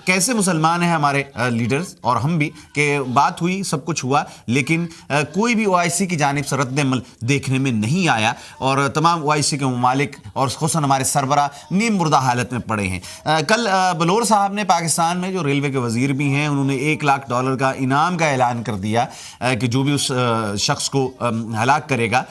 کیسے مسلمان ہیں ہمارے لیڈرز اور ہم بھی کہ بات ہوئی, سب کچھ ہوا, لیکن کوئی بھی OIC کی جانب سے رد عمل دیکھنے میں نہیں آیا اور تمام OIC کے ممالک اور خصوصاً ہمارے سربراہ نیم مردہ حالت میں پڑے ہیں. کل بلور صاحب نے پاکستان میں جو ریلوے کے وزیر بھی ہیں انہوں نے $1 لاکھ کا انعام کا اعلان کر دیا کہ جو بھی اس شخص کو ہلاک کرے گا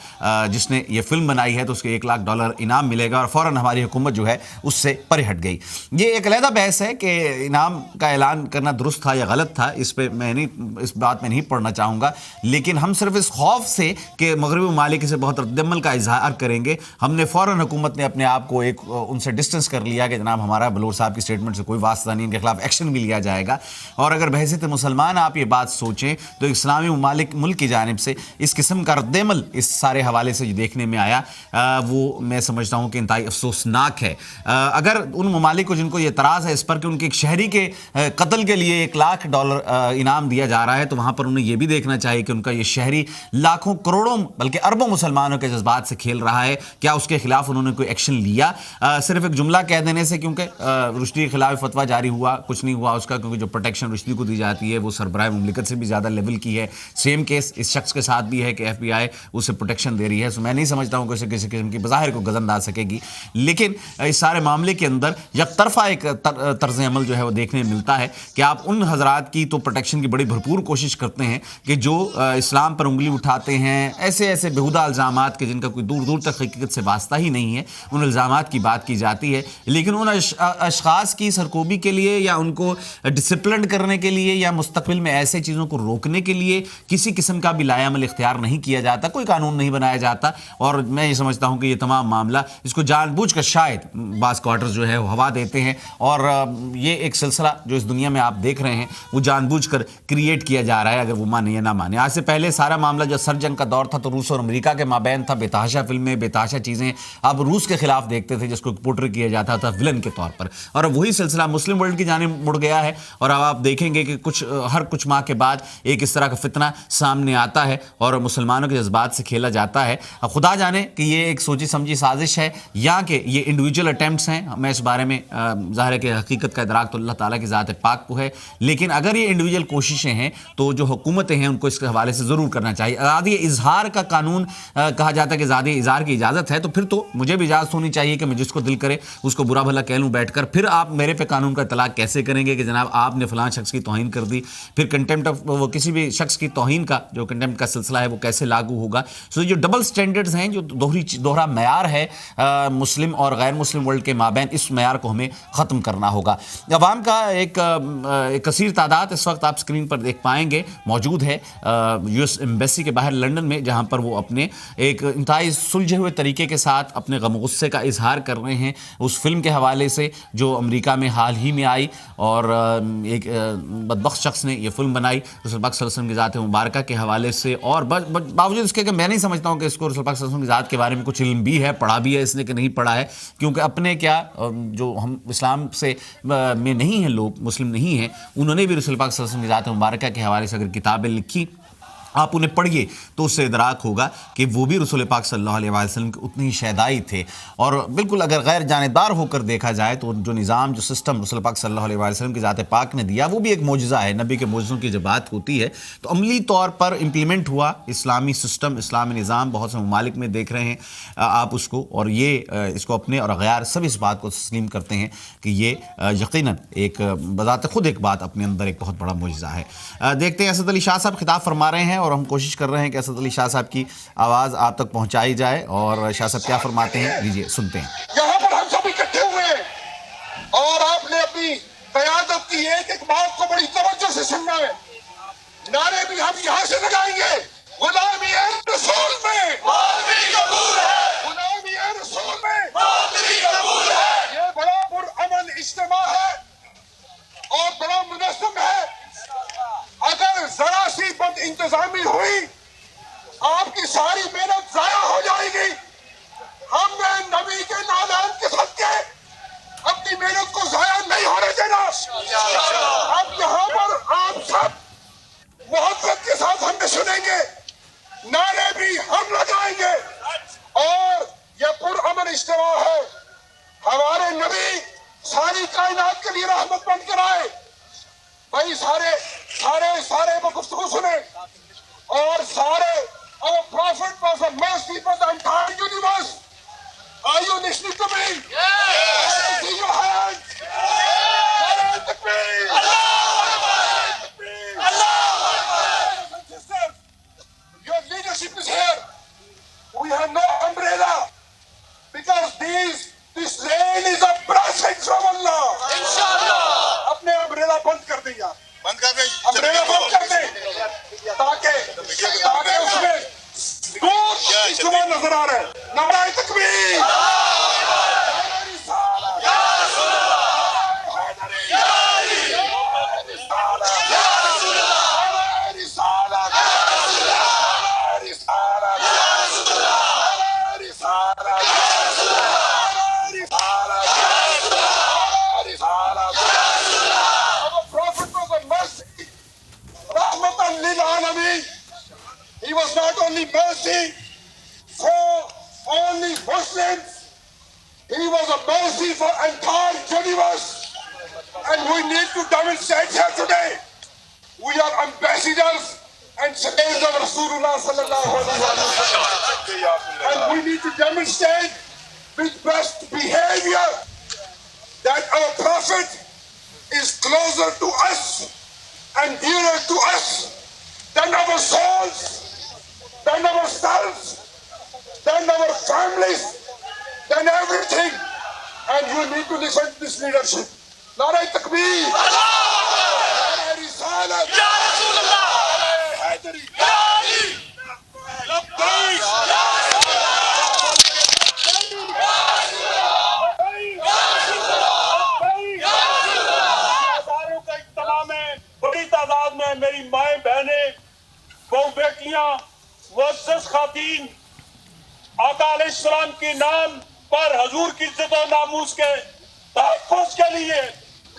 جس نے یہ فلم بنائی ہے تو اس کے $1 لاکھ انعام ملے گا, اور فوراً ہماری حکومت جو ہے اس سے پرے ہٹ گئی. یہ ایک علیحدہ بحث ہے کہ انعام کا اعلان کرنا درست تھا یا غلط تھا, اس پہ میں اس بات میں نہیں پڑھنا چاہوں گا, لیکن ہم صرف اس خوف سے کہ مغربی ممالک سے بہت رد عمل کا اظہار کریں گے, ہم نے فوراً حکومت نے اپنے آپ کو ان سے ڈسٹنس کر لیا کہ جناب ہمارا بلور صاحب کی سٹیٹمنٹ سے کوئی واسطہ نہیں, ان کے خلاف ایکشن بھی لیا جائے گا. اور اگر بحیثیت مسلمان آپ یہ بات سوچیں تو اسلامی ملک کی جانب سے اس قسم کا رد عمل اس سارے حوالے سے جو دیکھنے میں آیا وہ میں سمجھتا ہوں کہ انتہائی افسوسناک ہے. اگر ان ممالک کو جن کو یہ اعتراض ہے اس پر کہ ان کے ایک شہری کے قتل کے لیے $1 لاکھ انعام دیا جا رہا ہے, تو وہاں پر انہیں یہ بھی دیکھنا چاہیے کہ ان کا یہ شہری لاکھوں کروڑوں بلکہ اربوں مسلمانوں کے جذبات سے کھیل رہا ہے, کیا اس کے خلاف انہوں نے کوئی ایکشن لیا؟ صرف ایک جملہ کہہ دینے سے, کیونکہ رشدی کے خلاف فتویٰ جاری ہوا, کچھ نہیں ہوا اس کا, کیونکہ جو پروٹیکشن رشدی کو دی جاتی ہے وہ سربراہ مملکت سے بھی زیادہ لیول کی ہے. سیم کیس اس شخص کے ساتھ بھی ہے کہ FBI اسے پروٹیکشن دے رہی ہے, سو میں نہیں سمجھتا ہوں کہ اسے کسی قسم کی بظاہر کو گزند آ سکے گی. لیکن اس سارے معاملے کے اندر یک طرفہ ایک طرز عمل جو ہے وہ دیکھنے میں ملتا ہے کہ آپ ان حضرات کی تو پروٹیکشن کی بڑی بھرپور کوشش کرتے ہیں کہ جو اسلام پر انگلی اٹھاتے ہیں, ایسے بہودہ الزامات کے جن کا کوئی دور تک حقیقت سے واسطہ ہی نہیں ہے, ان الزامات کی بات کی جاتی ہے, لیکن ان اشخاص کی سرکوبی کے لیے یا ان کو ڈسپلنڈ کرنے کے لیے یا مستقبل میں ایسے چیزوں کو روکنے کے لیے کسی قسم کا بھی لائے عمل اختیار نہیں کیا جاتا, کوئی قانون نہیں بنایا جاتا. اور میں یہ سمجھتا ہوں کہ یہ تمام معاملہ اس کو جان بوجھ کر شاید بعض کوارٹرز جو ہے وہ ہوا دیتے ہیں, اور یہ ایک سلسلہ جو اس دنیا میں آپ دیکھ رہے ہیں وہ جان بوجھ کر کریٹ کیا جا رہا ہے, اگر وہ مانے یا نہ مانے. آج سے پہلے سارا معاملہ جو سر جنگ کا دور تھا تو روس اور امریکہ کے مابین تھا, بےتحاشا فلمیں, بےتحاشا چیزیں آپ روس کے خلاف دیکھتے تھے جس کو پورٹری کیا جاتا تھا ولن کے طور پر, اور اب وہی سلسلہ مسلم ورلڈ کی جانب مڑ گیا ہے. اور اب آپ دیکھیں گے کہ ہر کچھ ماہ کے بعد ایک اس طرح کا فتنہ سامنے آتا ہے اور مسلمانوں کے جذبات سے کھیلا جاتا ہے. خدا جانے کہ یہ ایک سوچی سمجھی سازش ہے یا کہ یہ انڈیویجول اٹیمپٹس ہیں, میں اس بارے میں ظاہر ہے کہ حقیقت کا ادراک تو اللہ تعالیٰ کی ذات پاک کو ہے, لیکن اگر یہ انڈیویجول کوششیں ہیں تو جو حکومتیں ہیں ان کو اس کے حوالے سے ضرور کرنا چاہیے. آزادی اظہار کا قانون کہا جاتا ہے کہ آزادی اظہار کی اجازت ہے, تو پھر تو مجھے بھی اجازت ہونی چاہیے کہ میں جس کو دل کرے اس کو برا بھلا کہہ لوں بیٹھ کر. پھر آپ میرے پہ قانون کا اطلاق کیسے کریں گے کہ جناب آپ نے فلاں شخص کی توہین کر دی؟ پھر کنٹمپٹ آف وہ کسی بھی شخص کی توہین کا جو کنٹمپٹ کا سلسلہ ہے وہ کیسے لاگو ہوگا؟ سو جو ڈبل سٹینڈرڈز ہیں, جو دوہرا معیار ہے مسلم اور غیر مسلم ورلڈ کے مابین, اس معیار کو ہمیں ختم کرنا ہوگا. عوام کا ایک کثیر تعداد اس وقت آپ اسکرین پر دیکھ پائیں گے موجود ہے US ایمبیسی کے باہر لنڈن میں, جہاں پر وہ اپنے ایک انتہائی سلجھے ہوئے طریقے کے ساتھ اپنے غم و غصے کا اظہار کر رہے ہیں اس فلم کے حوالے سے جو امریکہ میں حال ہی میں آئی, اور ایک بدبخت شخص نے یہ فلم بنائی رسول پاک صلی اللہ علیہ وسلم کی ذات مبارکہ کے حوالے سے. اور باوجود اس کے کہ میں نہیں سمجھتا ہوں کہ اس کو رسول پاک صلی اللہ علیہ وسلم کی ذات کے بارے میں کچھ علم بھی ہے, پڑھا بھی ہے اس نے کہ نہیں پڑھا ہے, کیونکہ اپنے کیا جو ہم اسلام سے میں نہیں ہیں لوگ, مسلم نہیں ہیں, انہوں نے بھی رسول پاک صلی اللہ علیہ وسلم کی ذات مبارکہ کے حوالے سے اگر کتابیں لکھی آپ انہیں پڑھیے تو اس سے ادراک ہوگا کہ وہ بھی رسول پاک صلی اللہ علیہ وسلم کے اتنے ہی شہدائی تھے. اور بالکل اگر غیر جانبدار ہو کر دیکھا جائے تو جو نظام جو سسٹم رسول پاک صلی اللہ علیہ وسلم کی ذات پاک نے دیا وہ بھی ایک معجزہ ہے. نبی کے معجزوں کی جب بات ہوتی ہے تو عملی طور پر امپلیمنٹ ہوا اسلامی سسٹم, اسلامی نظام بہت سے ممالک میں دیکھ رہے ہیں آپ اس کو, اور یہ اس کو اپنے اور غیر سب اس بات کو تسلیم کرتے ہیں کہ یہ یقیناً ایک بذات خود ایک بات اپنے اندر ایک بہت بڑا معجزہ ہے. دیکھتے ہیں اسد علی شاہ صاحب خطاب فرما رہے ہیں اور ہم کوشش کر رہے ہیں کہ اسد علی شاہ صاحب کی آواز آپ تک پہنچائی جائے, اور شاہ صاحب کیا فرماتے ہیں لیجئے سنتے ہیں. یہاں پر ہم سب اکٹھے ہوئے ہیں اور آپ نے اپنی قیادت کی ایک بات کو بڑی توجہ سے سننا ہے. نعرے بھی ہم یہاں سے لگائیں گے, غلامی رسول میں بہادری قبول ہے, غلامی رسول میں بہادری قبول ہے. یہ بڑا پرامن اجتماع ہے اور بڑا منظم ہے. اگر ذرا سی بد انتظامی ہوئی آپ کی ساری محنت ضائع ہو جائے گی. ہم نے نبی کے نالان کے صدقے اپنی محنت کو ضائع نہیں ہونے دینا. اب یہاں پر آپ سب محبت کے ساتھ ہم نے سنیں گے, نعرے بھی ہم لگائیں گے, اور یہ پرامن اجتماع ہے. ہمارے نبی ساری کائنات کے لیے رحمت بن کر آئے. بھائی سارے وہ گفتگو سنیں اور سارے our prophet was a mercy for the entire universe. Are you listening to me? Yes. See your hands. Nare takbir. Allah Akbar. Allah Akbar. Your leadership is here. We have no umbrella because this rain is a blessing from Allah. Inshallah. اپنے umbrella بند کر دیں یار. بند کر دیں. umbrella بند کر دیں تاکہ اس میں دور صبح نظر آ رہا ہے. نعرہ تکبیر. He was not only mercy for only Muslims, he was a mercy for entire universe. And we need to demonstrate here today. We are ambassadors and slaves of Rasulullah sallallahu alaihi wasallam. And we need to demonstrate with best behavior that our Prophet is closer to us and dearer to us than our souls, than ourselves, than our families, than everything. And you need to listen to this leadership. Nare Takbir. Nare Risalat. Ya Rasulullah. Nare Haidari. Ya Ali. Labbaik. Ya بڑی تعداد میں میری مائیں بہنیں بہو بیٹیاں معزز خواتین آقا علیہ السلام کے نام پر حضور کی عزت و ناموس کے تحفظ کے لیے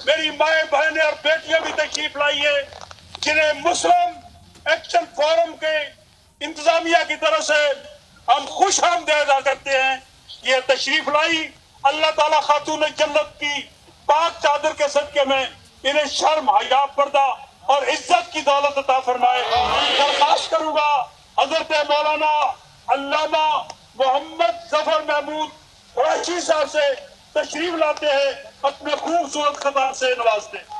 میری مائیں بہنیں اور بیٹیاں بھی تشریف لائی ہیں جنہیں مسلم ایکشن فورم کے انتظامیہ کی طرف سے ہم خوش آمدید ادا کرتے ہیں. یہ تشریف لائی اللہ تعالیٰ خاتون جنت کی پاک چادر کے صدقے میں انہیں شرم حیا پردہ اور عزت کی دولت عطا فرمائے. درخواست کروں گا حضرت مولانا علامہ محمد ظفر محمود قریشی صاحب سے تشریف لاتے ہیں اپنے خوبصورت خطاب سے نوازتے ہیں.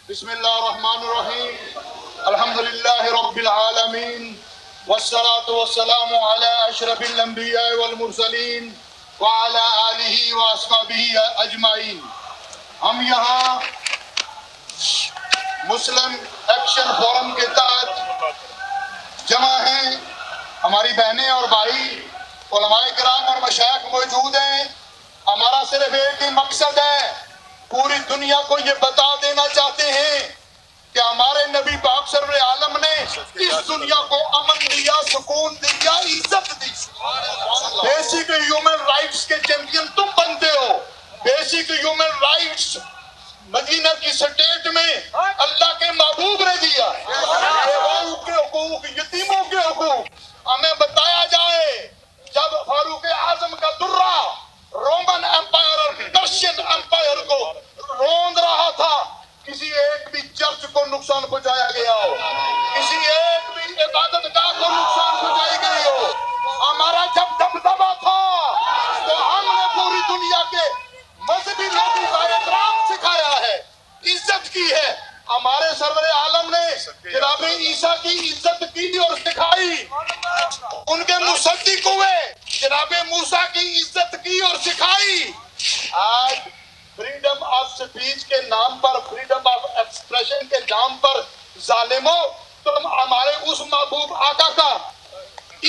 بسم اللہ الرحمن الرحیم. الحمد للہ رب العالمین والصلاة والسلام علی اشرف الانبیاء والمرسلین وعلی آلہ واصحابہ اجمعین. ہم یہاں مسلم ایکشن فورم کے تحت جمع ہیں. ہماری بہنیں اور بھائی علماء کرام اور مشائخ موجود ہیں. ہمارا صرف ایک ہی مقصد ہے, پوری دنیا کو یہ بتا دینا چاہتے ہیں کہ ہمارے نبی پاک سرور عالم نے اس دنیا کو امن دیا, سکون دیا, عزت دی. بیسک ہیومن رائٹس کے چیمپئن تم بنتے ہو. بیسک ہیومن رائٹس مدینہ کی سٹیٹ میں اللہ کے محبوب نے دیا. بیواؤں کے حقوق, یتیموں کے حقوق. ہمیں بتایا جائے جب فاروق اعظم کا درہ رومن امپائر اور پرشین امپائر کو روند رہا تھا, کسی ایک بھی چرچ کو نقصان پہنچایا گیا ہو, کسی ایک بھی عبادت گاہ کو نقصان پہنچائی گئی ہو. ہمارا جب دبدبا تھا تو ہم نے پوری دنیا کے مذہبی لوگوں کا احترام سکھایا ہے, عزت کی ہے. ہمارے سرور عالم نے جناب عیسیٰ کی عزت کی اور سکھائی. ان کے مصدق ہوئے, جناب موسیٰ کی عزت کی اور سکھائی. آج فریڈم آف سپیچ کے نام پر, فریڈم آف ایکسپریشن کے نام پر ظالموں تم ہمارے اس محبوب آقا کا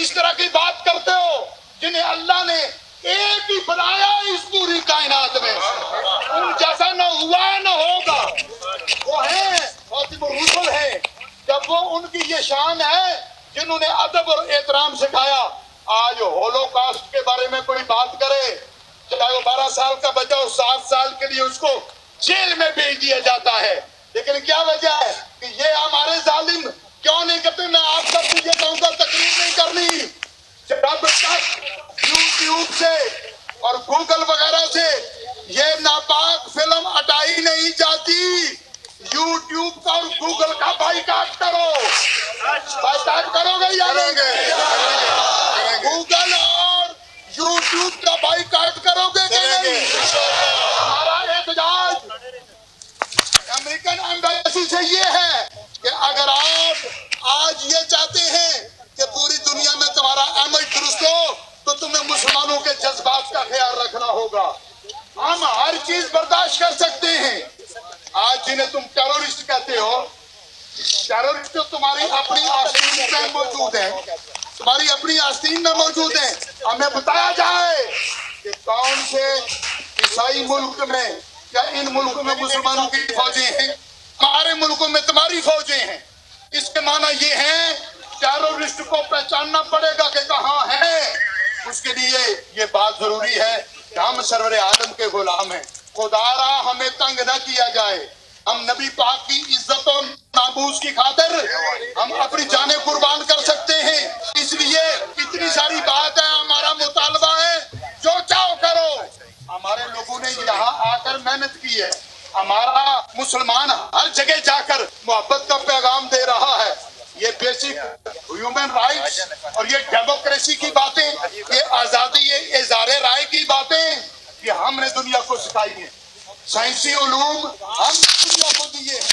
اس طرح کی بات کرتے ہو جنہیں اللہ نے ایک ہی بنایا اس پوری کائنات میں. ان جیسا نہ ہوا نہ ہوگا. وہ ہیں خاتم الرسل ہیں. جب وہ ان کی یہ شان ہے جنہوں نے ادب اور احترام سکھایا. آج ہولوکاسٹ کے بارے میں کوئی بات کرے, چاہے وہ 12 سال کا بچہ ہو 7 سال کے لیے اس کو جیل میں بھیج دیا جاتا ہے. لیکن کیا وجہ ہے کہ یہ ہمارے ظالم کیوں نہیں کرتے؟ میں آپ سب سے یہ کہوں گا تقریر نہیں کرنی. جب تک یوٹیوب سے اور گوگل وغیرہ سے یہ ناپاک فلم ہٹائی نہیں جاتی، یوٹیوب کا اور گوگل کا بائیکاٹ کرو. بائیکاٹ کرو گے یا نہیں؟ گوگل اور یوٹیوب کا بائیکاٹ کرو گے کہ نہیں؟ ہمارا احتجاج امریکن ایمبیسی سے یہ ہے کہ اگر آپ آج یہ چاہتے ہیں کہ پوری دنیا میں تمہارا امیج درست ہو تو تمہیں مسلمانوں کے جذبات کا خیال رکھنا ہوگا. ہم ہر چیز برداشت کر سکتے ہیں. آج جنہیں تم ٹیرورسٹ کہتے ہو، ٹیرورسٹ تو تمہاری اپنی آستین میں موجود ہیں، تمہاری اپنی آستین میں موجود ہیں. ہمیں بتایا جائے کہ کون سے عیسائی ملک میں یا ان ملکوں میں مسلمانوں کی فوجیں ہیں، ہمارے ملکوں میں تمہاری فوجیں ہیں. اس کے معنی یہ ہے ٹیرورسٹ کو پہچاننا پڑے گا کہ کہاں ہے. اس کے لیے یہ بات ضروری ہے کہ ہم سرور عالم کے غلام ہیں. خدا را ہمیں تنگ نہ کیا جائے. ہم نبی پاک کی عزت و ناموس کی خاطر ہم اپنی جانیں قربان کر سکتے ہیں. اس لیے اتنی ساری بات ہے، ہمارا مطالبہ ہے جو چاہو کرو. ہمارے لوگوں نے یہاں آ کر محنت کی ہے. ہمارا مسلمان ہر جگہ جا کر محبت کا پیغام دے رہا ہے. یہ بیسک ہیومن رائٹس اور یہ ڈیموکریسی کی باتیں، یہ آزادی، یہ اظہار رائے کی باتیں، یہ ہم نے دنیا کو سکھائی ہیں. سائنسی علوم ہم نے دنیا کو دیے ہیں،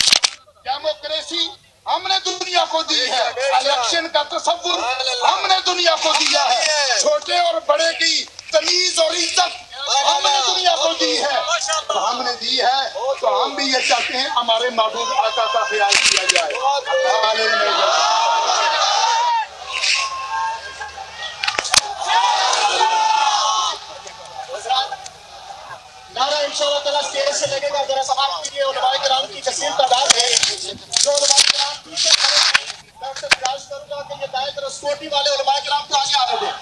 ڈیموکریسی ہم نے دنیا کو دی ہے، الیکشن کا تصور ہم نے دنیا کو دیا ہے، چھوٹے اور بڑے کی تمیز اور عزت ہم نے دنیا کو دی ہے. تو ہم نے دی ہے تو ہم بھی یہ چاہتے ہیں ہمارے محبوب آقا کا خیال کیا جائے. نعرہ انشاءاللہ تعالیٰ اسٹیج سے لگے گا. ذرا سماعت کیجیے. علماء کرام کی کثیر تعداد ہے جو علماء کرام پیچھے کھڑے ہیں. میں ان سے گزارش کروں گا کہ یہ دائیں رسکوٹی والے علماء کرام کو آگے آنے دیں.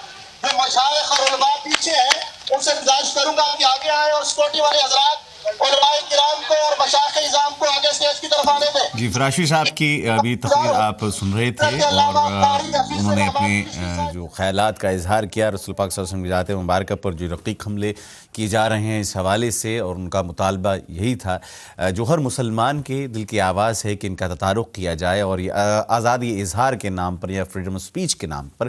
جو مشائخ اور علماء پیچھے ہیں ان سے گزارش کروں گا کہ آگے آئے اور سکوٹی والے حضرات علماء کرام کو اور مشائخ نظام کو آگے اسٹیج کی طرف آنے دیں. جی، فراشی صاحب کی ابھی تقریر آپ سن رہے تھے اور انہوں نے اپنے جو خیالات کا اظہار کیا رسول پاک صلی اللہ علیہ وسلم کی ذات مبارکہ پر جو رقیق حملے کیے جا رہے ہیں اس حوالے سے، اور ان کا مطالبہ یہی تھا جو ہر مسلمان کے دل کی آواز ہے کہ ان کا تطارق کیا جائے اور یہ آزادی اظہار کے نام پر یا فریڈم آف اسپیچ کے نام پر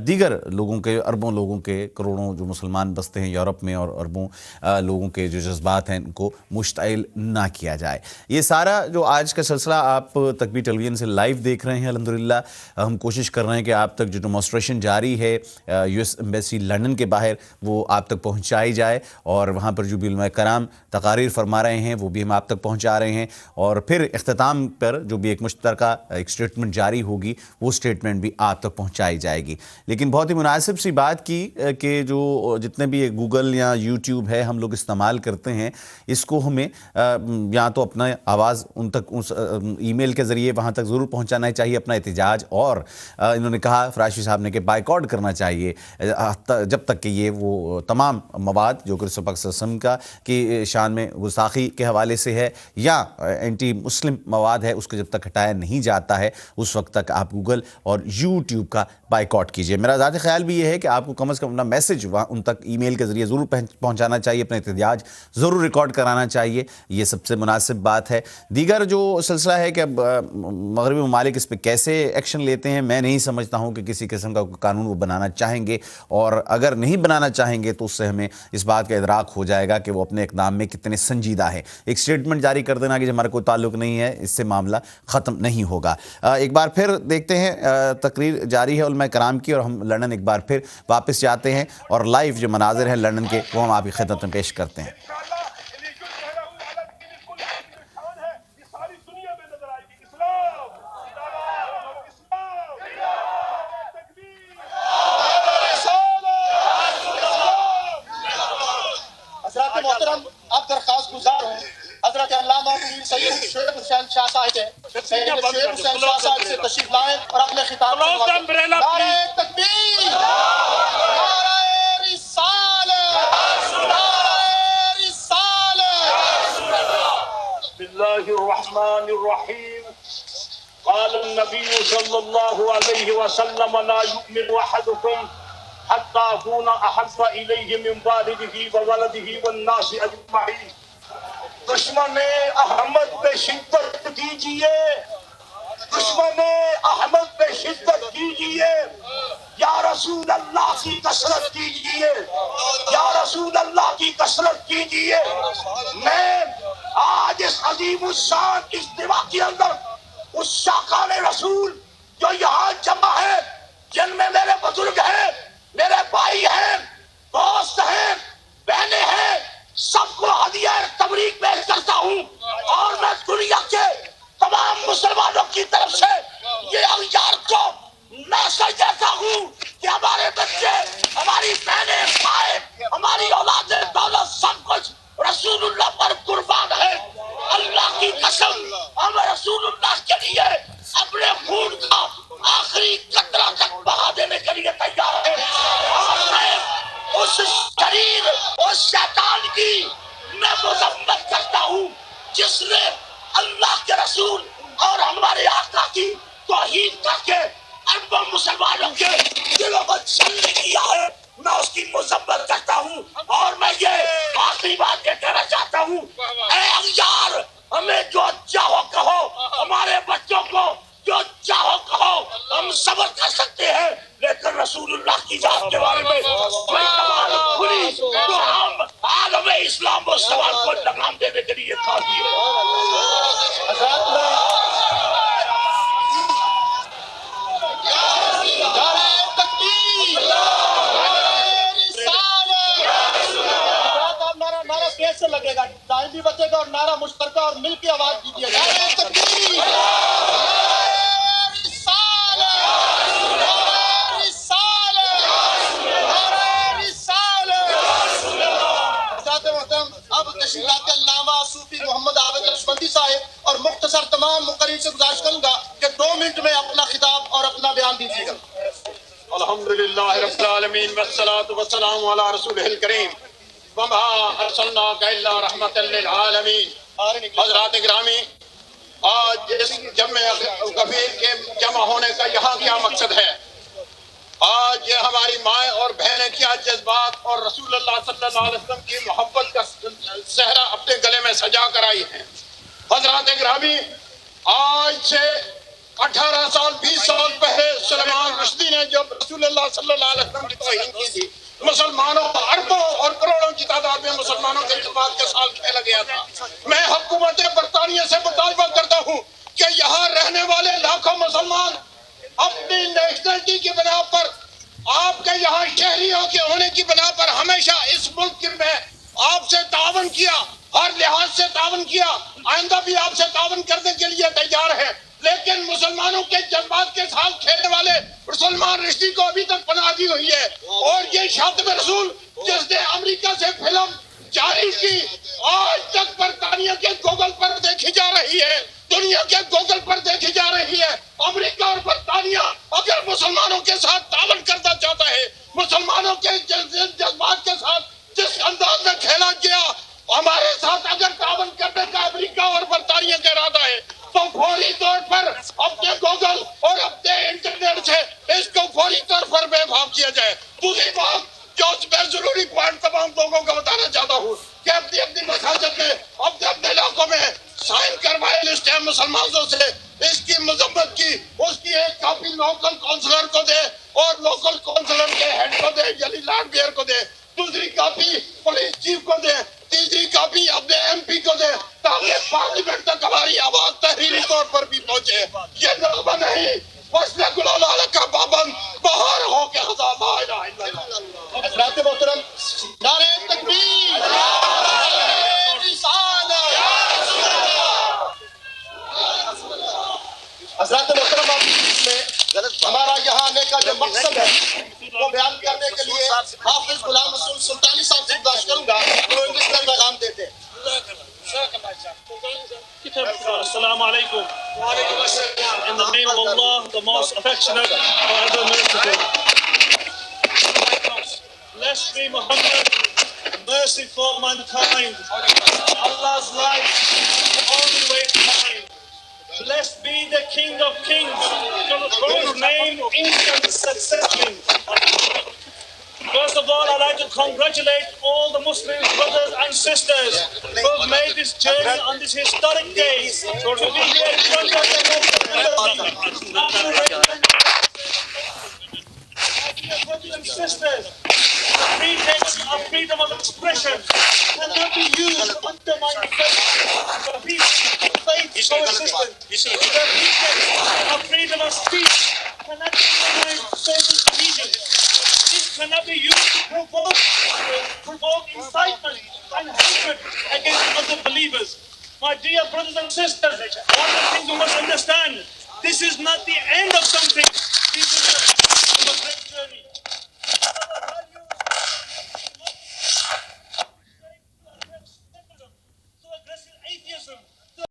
دیگر لوگوں کے، اربوں لوگوں کے، کروڑوں جو مسلمان بستے ہیں یورپ میں اور اربوں لوگوں کے جو جذبات ہیں ان کو مشتعل نہ کیا جائے. یہ سارا جو آج کا سلسلہ آپ تکبیر ٹیلی ویژن سے لائیو دیکھ رہے ہیں. الحمدللہ ہم کوشش کر رہے ہیں کہ آپ تک جو ڈیمونسٹریشن جاری ہے یو ایس ایمبیسی لنڈن کے باہر وہ آپ تک پہنچائی جائے، اور وہاں پر جو بھی علماء کرام تقاریر فرما رہے ہیں وہ بھی ہم آپ تک پہنچا رہے ہیں. اور پھر اختتام پر جو بھی ایک مشترکہ ایک سٹیٹمنٹ جاری ہوگی وہ سٹیٹمنٹ بھی آپ تک پہنچائی جائے گی. لیکن بہت ہی مناسب سی بات کی کہ جو جتنے بھی گوگل یا یوٹیوب ہے ہم لوگ استعمال کرتے ہیں، اس کو ہمیں یا تو اپنا آواز ان تک ای میل کے ذریعے وہاں تک ضرور پہنچانا چاہیے اپنا احتجاج، اور انہوں نے کہا فراشی صاحب نے کہ بائیکاٹ کرنا چاہیے جب تک کہ یہ وہ تمام مواد جو کہ رسول پاک صلی اللہ علیہ وسلم کا کی شان میں گستاخی کے حوالے سے ہے یا اینٹی مسلم مواد ہے اس کو جب تک ہٹایا نہیں جاتا ہے اس وقت تک آپ گوگل اور یوٹیوب کا بائیکاٹ کیجیے. میرا ذاتی خیال بھی یہ ہے کہ آپ کو کم از کم اپنا میسج ان تک ای میل کے ذریعے ضرور پہنچانا چاہیے، اپنا احتجاج ضرور ریکارڈ کرانا چاہیے. یہ سب سے مناسب بات ہے. دیگر جو سلسلہ ہے کہ اب مغربی ممالک اس پہ کیسے ایکشن لیتے ہیں، میں نہیں سمجھتا ہوں کہ کسی قسم کا قانون وہ بنانا چاہیں گے، اور اگر نہیں بنانا چاہیں گے تو اس سے ہمیں اس بات کا ادراک ہو جائے گا کہ وہ اپنے اقدام میں کتنے سنجیدہ ہیں. ایک سٹیٹمنٹ جاری کر دینا کہ ہمارا کوئی تعلق نہیں ہے، اس سے معاملہ ختم نہیں ہوگا. ایک بار پھر دیکھتے ہیں تقریر جاری ہے علماء کرام کی، اور ہم لندن ایک بار پھر واپس جاتے ہیں اور لائیو جو مناظر ہیں لندن کے وہ ہم آپ کی خدمت میں پیش کرتے ہیں. محترم اب درخواست گزار ہوں حضرت علامہ سید شعیب حسین شاہ صاحب سے تشریف لائیں اور اپنے خطاب نعرہ تکبیر، نعرہ رسالت. الله الرحمن الرحيم قال النبي صلى الله عليه وسلم لا يؤمن أحدكم حتى أكون أحب إليه من والده وولده والناس أجمعين. دشمن احمد پہ شدت کیجیے، دشمن احمد پہ شدت کیجیے، یا رسول اللہ کی کثرت کیجیے، یا رسول اللہ کی کثرت کیجیے. میں آج اس عظیم الشان اجتماع کے اندر اس شاقان رسول جو یہاں جمع ہے، جن میں میرے بزرگ ہیں، میرے بھائی ہیں، دوست ہیں، بہنیں ہیں، سب کو ہدیہ تبریک پیش کرتا ہوں. اور میں دنیا کے تمام مسلمانوں کی طرف سے یہ اغیار کو میسج دیتا ہوں کہ ہمارے بچے، ہماری بہنیں، بھائی، ہماری اولاد، دولت، سب کچھ رسول اللہ پر قربان ہے. اللہ کی قسم ہم رسول اللہ کے لیے اپنے خون کا آخری قطرہ تک بہا دینے کے لیے تیار ہے. اور میں اس شریر، اس شیطان کی میں مذمت کرتا ہوں جس نے اللہ کے رسول اور ہمارے آقا کی توہین کر کے اربوں مسلمانوں کے دلوں کو چھلنی کیا ہے. میں اس کی مذمت کرتا ہوں. اور میں یہ آخری بات یہ کہنا چاہتا ہوں، اے اغیار، ہمیں جو چاہو کہو، ہمارے بچوں کو جو چاہو کہو، ہم صبر کر سکتے ہیں، لیکن رسول اللہ کی ذات کے بارے میں کوئی سوال کھلی تو ہم عالم اسلام و سوال کو لگام دینے کے لیے کافی ہے. نعرہ تیز سے لگے گا، ٹائم بھی بچے گا، اور نعرہ مشترکہ اور مل کے آواز دیجیے گا. تشریفات علامہ صوفی محمد عابد نقشبندی صاحب اور مختصر تمام مقررین سے گزارش کروں گا کہ 2 منٹ میں اپنا خطاب اور اپنا بیان دیجیے گا. الحمدللہ رب العالمین والصلاة والسلام علی رسولہ الکریم وما ارسلناک الا رحمتا للعالمین. حضرات گرامی، آج اس جمع غفیر کے جمع ہونے کا یہاں کیا مقصد ہے؟ آج یہ ہماری مائیں اور بہنیں کیا جذبات اور رسول اللہ صلی اللہ علیہ وسلم کی محبت کا صحرا اپنے گلے میں سجا کر آئی ہیں. حضرات گرامی، آج سے 18 سال 20 سال پہلے سلمان رشدی نے جب رسول اللہ صلی اللہ علیہ وسلم کی توہین کی تھی، مسلمانوں اربوں اور کروڑوں کی تعداد میں مسلمانوں کے جذبات کے ساتھ کھیلا گیا تھا. میں حکومت برطانیہ سے مطالبہ کرتا ہوں کہ یہاں رہنے والے لاکھوں مسلمان اپنی نیشنلٹی کی بنا پر، آپ کے یہاں شہریوں کے ہونے کی بنا پر ہمیشہ اس ملک میں آپ سے تعاون کیا، ہر لحاظ سے تعاون کیا، آئندہ بھی آپ سے تعاون کرنے کے لیے تیار ہے. لیکن مسلمانوں کے جذبات کے ساتھ کھیلنے والے سلمان رشدی کو ابھی تک پناہ دی ہوئی ہے. اور یہ شاطب رسول جس نے امریکہ سے فلم جاری کی، آج تک برطانیہ کے گوگل پر دیکھی جا رہی ہے، دنیا کے گوگل پر دیکھی جا رہی ہے. امریکہ اور برطانیہ اگر مسلمانوں کے ساتھ تعاون کرنا چاہتا ہے، مسلمانوں کے جذبات کے ساتھ جس انداز میں کھیلا گیا، ہمارے ساتھ اگر تعاون کرنے کا امریکہ اور برطانیہ کا ارادہ ہے تو فوری طور پر اپنے گوگل اور اپنے انٹرنیٹ سے اس کو فوری طور پر بے بھاگ کیا جائے. دوسری بات جو میں ضروری پوائنٹ تمام لوگوں کو بتانا چاہتا ہوں کہ اپنی اپنی مساجد میں، اپنے علاقوں میں سائن کروائے لسٹ ہے مسلمانوں سے، اس کی مذمت کی، اس کی ایک کاپی لوکل کونسلر کو دے اور لوکل کونسلر کے ہیڈ کو دے، یعنی لارڈ بیئر کو دے. دوسری کاپی پولیس چیف کو دے. تیسری کاپی اپنے ایم پی کو دے، تاکہ پارلیمنٹ تک ہماری آواز تحریری طور پر بھی پہنچے. یہ نغمہ نہیں، فصل گل لال کا پابند بہار ہو کے خدا لا الہ الا اللہ. حضرات محترم، نعرہ تکبیر، نعرہ رسالت. حضرات محترم، ہمارا یہاں آنے کا جو مقصد ہے وہ بیان کرنے کے لیے حافظ غلام رسول سلطانی صاحب سے گزارش کروں گا وہ انگلش میں پیغام دیتے ہیں. Assalamu alaikum. In the name of Allah, the most affectionate, ever merciful. Blessed be Muhammad, mercy for mankind. Allah's light, the only way instant succession. First of all, I'd like to congratulate all the Muslim brothers and sisters who have made this journey on this historic day to be here in front of the brothers and sisters. The pretext of freedom of expression cannot be used to undermine the peace, faith, coexistence. The pretext of freedom of speech cannot undermine social cohesion. This cannot be used to provoke incitement and hatred against other believers. My dear brothers and sisters, one of the things we must understand, this is not the end of something.